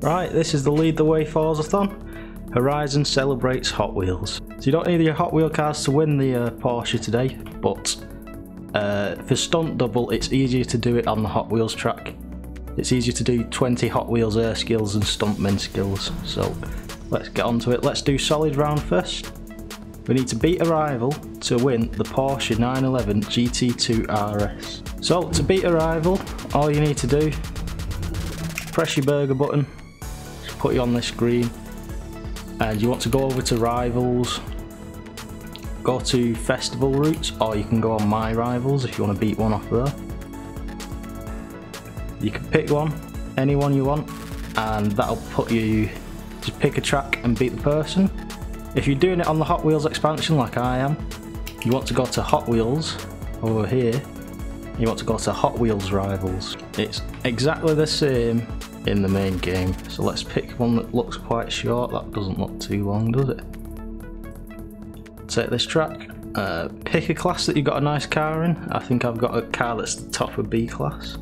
Right, this is the Lead the Way Forzathon. Horizon celebrates Hot Wheels. So you don't need your Hot Wheel cars to win the Porsche today, but for Stomp Double it's easier to do it on the Hot Wheels track. It's easier to do 20 Hot Wheels air skills and Stuntman skills. So let's get on to it. Let's do solid round first. We need to beat a rival to win the Porsche 911 GT2 RS. So to beat a rival, all you need to do, press your burger button, just put you on this screen, and you want to go over to rivals, go to festival routes, or you can go on my rivals if you want to beat one off there. You can pick one, any one you want, and that'll put you, just pick a track and beat the person. If you're doing it on the Hot Wheels expansion like I am, you want to go to Hot Wheels over here. You want to go to Hot Wheels Rivals. It's exactly the same in the main game. So let's pick one that looks quite short. That doesn't look too long, does it? Take this track. Pick a class that you've got a nice car in. I think I've got a car that's the top of B class.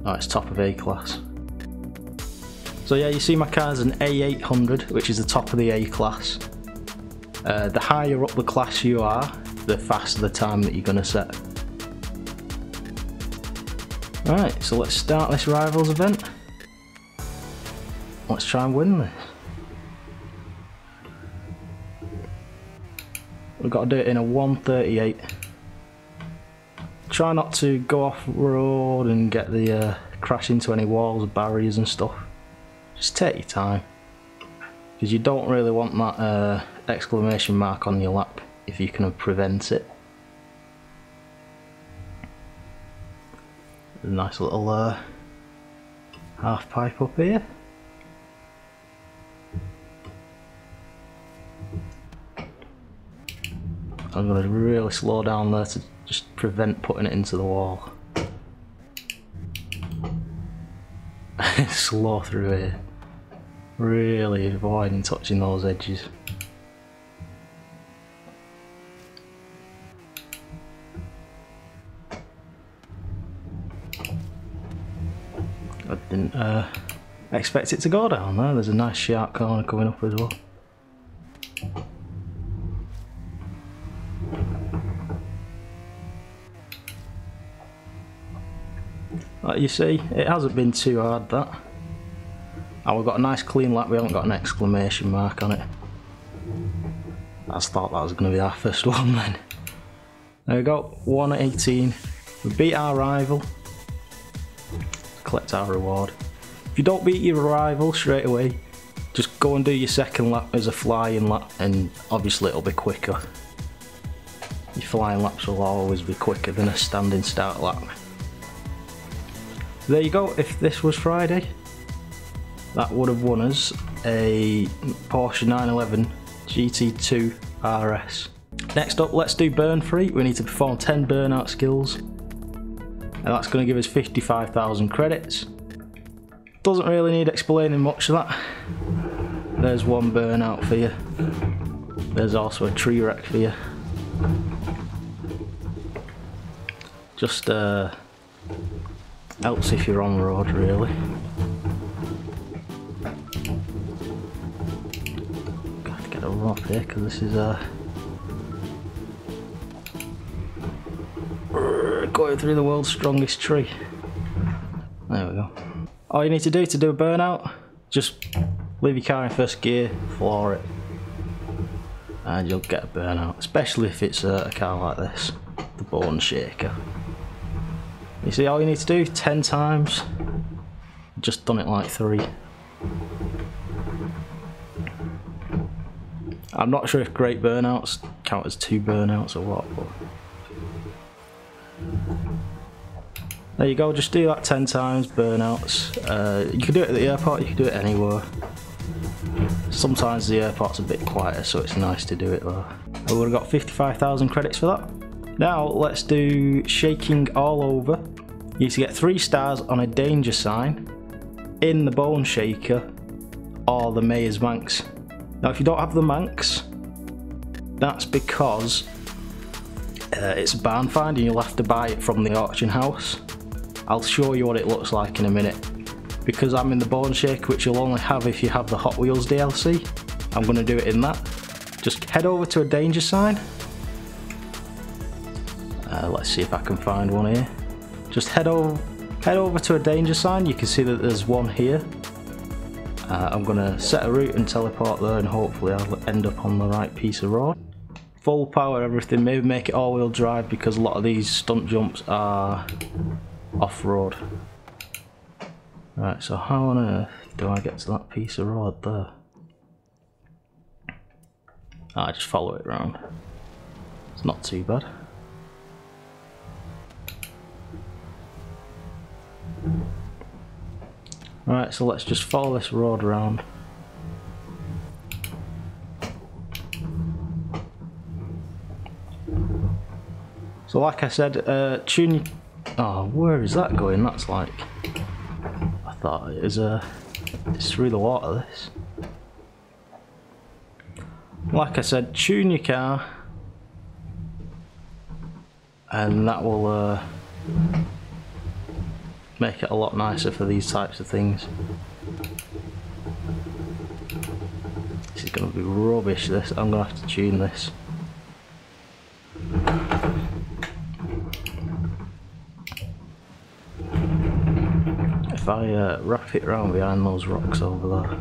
Oh, it's top of A class. So yeah, you see my car's an A800, which is the top of the A class. The higher up the class you are, the faster the time that you're going to set. Right, so let's start this Rivals event. Let's try and win this. We've got to do it in a 138. Try not to go off road and get the crash into any walls, barriers and stuff. Just take your time, because you don't really want that exclamation mark on your lap if you can prevent it. There's a nice little half pipe up here. I'm going to really slow down there to just prevent putting it into the wall. Slow through here. Really avoiding touching those edges. I didn't expect it to go down there. There's a nice sharp corner coming up as well. Like you see, it hasn't been too hard, that. And we've got a nice clean lap, we haven't got an exclamation mark on it. I just thought that was going to be our first one then. There we go, 118. We beat our rival. Collect our reward. If you don't beat your rival straight away, just go and do your second lap as a flying lap, and obviously it'll be quicker. Your flying laps will always be quicker than a standing start lap. There you go. If this was Friday, that would have won us a Porsche 911 GT2 RS. Next up, let's do burn free. We need to perform 10 burnout skills, and that's going to give us 55,000 credits. Doesn't really need explaining much of that. There's one burnout for you. There's also a tree wreck for you. Just helps if you're on the road, really. Got to get a run up here because this is going through the world's strongest tree. There we go. All you need to do a burnout, just leave your car in first gear, floor it, and you'll get a burnout, especially if it's a car like this, the Bone Shaker. You see, all you need to do 10 times. Just done it like 3. I'm not sure if great burnouts count as 2 burnouts or what, but there you go. Just do that 10 times, burnouts. You can do it at the airport, you can do it anywhere. Sometimes the airport's a bit quieter, so it's nice to do it there. We would have got 55,000 credits for that. Now let's do shaking all over. You need to get 3 stars on a danger sign, in the Bone Shaker, or the Mayor's Manx. Now if you don't have the Manx, that's because it's a barn find and you'll have to buy it from the auction house. I'll show you what it looks like in a minute. because I'm in the Bone Shaker, which you'll only have if you have the Hot Wheels DLC, I'm going to do it in that. Just head over to a danger sign. Let's see if I can find one here. Just head over to a danger sign. You can see that there's one here. I'm going to set a route and teleport there, and hopefully I'll end up on the right piece of road. Full power everything, maybe make it all-wheel drive because a lot of these stunt jumps are off-road. Right, so how on earth do I get to that piece of road there? I just follow it around. It's not too bad. Right, so let's just follow this road around. So like I said, tune... Oh, where is that going? That's like... I thought it was it's through the water, this. Like I said, tune your car. And that will make it a lot nicer for these types of things. This is going to be rubbish, this. I'm going to have to tune this. If I wrap it around behind those rocks over there.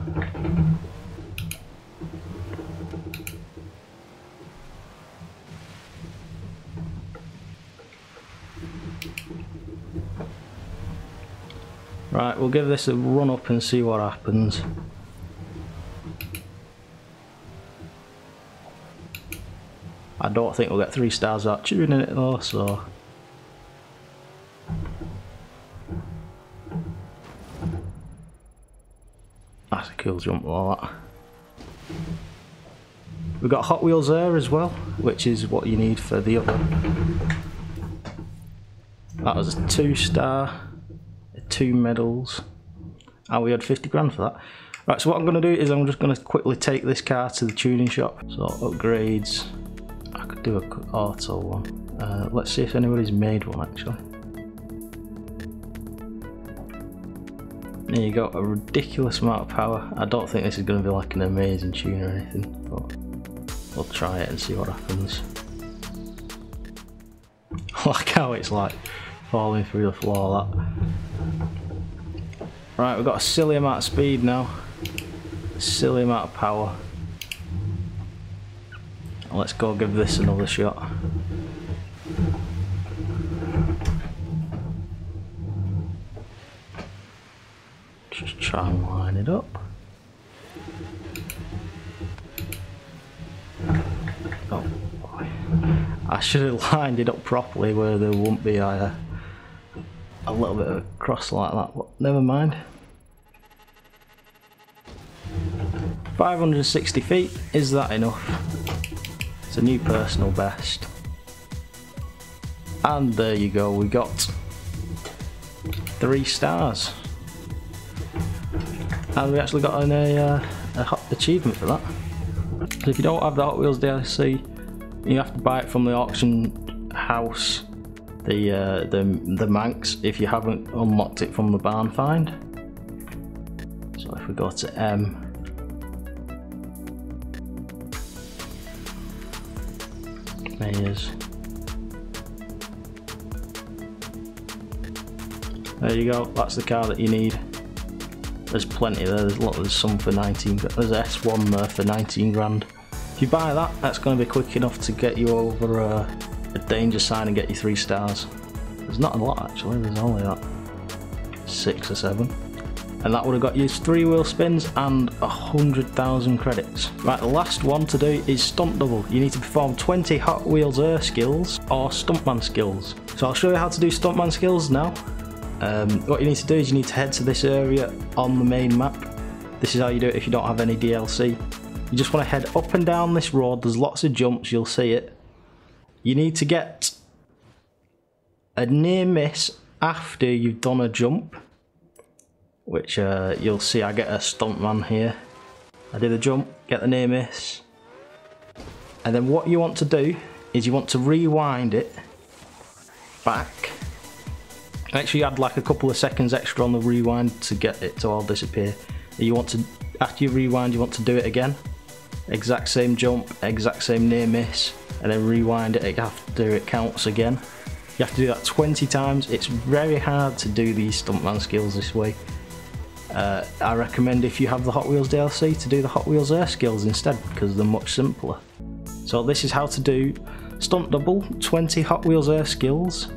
Right, we'll give this a run up and see what happens. I don't think we'll get 3 stars without tuning it though, so... That's a cool jump, all that. We've got Hot Wheels there as well, which is what you need for the other. That was a 2-star, 2 medals, and we had 50 grand for that. Right, so what I'm going to do is I'm just going to quickly take this car to the tuning shop. So upgrades, I could do a auto one. Let's see if anybody's made one actually. There you go, a ridiculous amount of power. I don't think this is going to be like an amazing tune or anything, but we'll try it and see what happens. Like how it's like falling through the floor, that. Right, we've got a silly amount of speed now, a silly amount of power. Let's go give this another shot. Just try and line it up. Oh boy. I should have lined it up properly where there won't be a little bit of a cross like that, but never mind. 560 feet, is that enough? It's a new personal best. And there you go, we got 3 stars. And we actually got a hot achievement for that. So if you don't have the Hot Wheels DLC, you have to buy it from the auction house, the Manx, if you haven't unlocked it from the barn find. So if we go to M, Mayors. There you go, that's the car that you need. There's plenty there, there's some for 19 grand, there's S1 there for 19 grand. If you buy that, that's going to be quick enough to get you over a danger sign and get you 3 stars. There's not a lot actually, there's only that 6 or 7. And that would have got you 3 wheel spins and 100,000 credits. Right, the last one to do is Stomp Double. You need to perform 20 Hot Wheels Air skills or Stuntman skills. So I'll show you how to do Stuntman skills now. What you need to do is you need to head to this area on the main map. This is how you do it if you don't have any DLC. You just want to head up and down this road, there's lots of jumps, you'll see it. You need to get a near miss after you've done a jump, which you'll see I get a stuntman here. I did a jump, get the near miss, and then what you want to do is you want to rewind it back Make sure you add like a couple of seconds extra on the rewind to get it to all disappear. You want to, after you rewind, you want to do it again. Exact same jump, exact same near miss, and then rewind it after it counts again. You have to do that 20 times. It's very hard to do these stuntman skills this way. I recommend, if you have the Hot Wheels DLC, to do the Hot Wheels Air skills instead, because they're much simpler. So this is how to do Stomp Double, 20 Hot Wheels Air skills.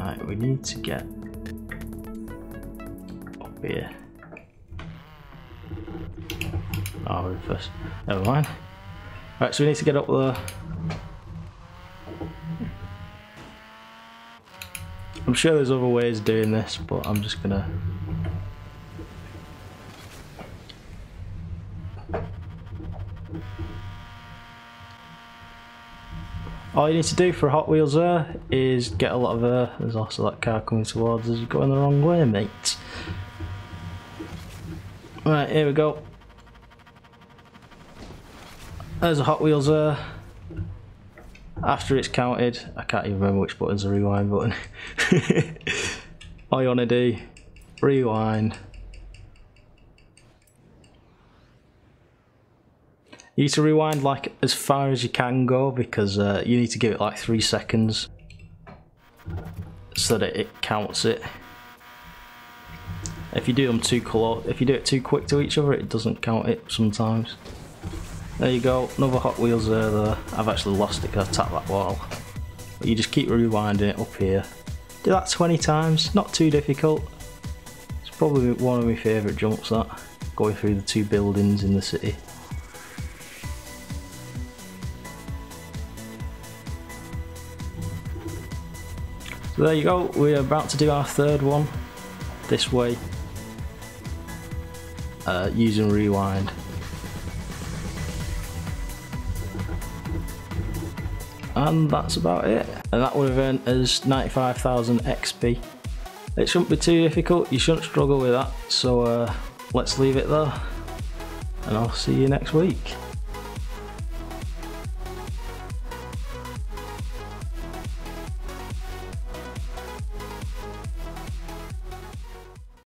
Alright, we need to get up here. Oh, reverse. Never mind. Right, so we need to get up there. I'm sure there's other ways of doing this, but I'm just gonna. All you need to do for Hot Wheels Air is get a lot of air. There's also that car coming towards us. You're going the wrong way, mate. Right, here we go. There's a Hot Wheels Air. After it's counted, I can't even remember which button's the rewind button. All you want to do, rewind. You need to rewind like as far as you can go, because you need to give it like 3 seconds so that it counts it. If you do them too close, if you do it too quick to each other, it doesn't count it sometimes. There you go, another Hot Wheels there. I've actually lost it because I tapped that wall. But you just keep rewinding it up here. Do that 20 times, not too difficult. It's probably one of my favourite jumps, that, going through the 2 buildings in the city. So there you go, we're about to do our 3rd one this way, using rewind. And that's about it. And that would have earned us 95,000 XP. It shouldn't be too difficult, you shouldn't struggle with that. So let's leave it there, and I'll see you next week.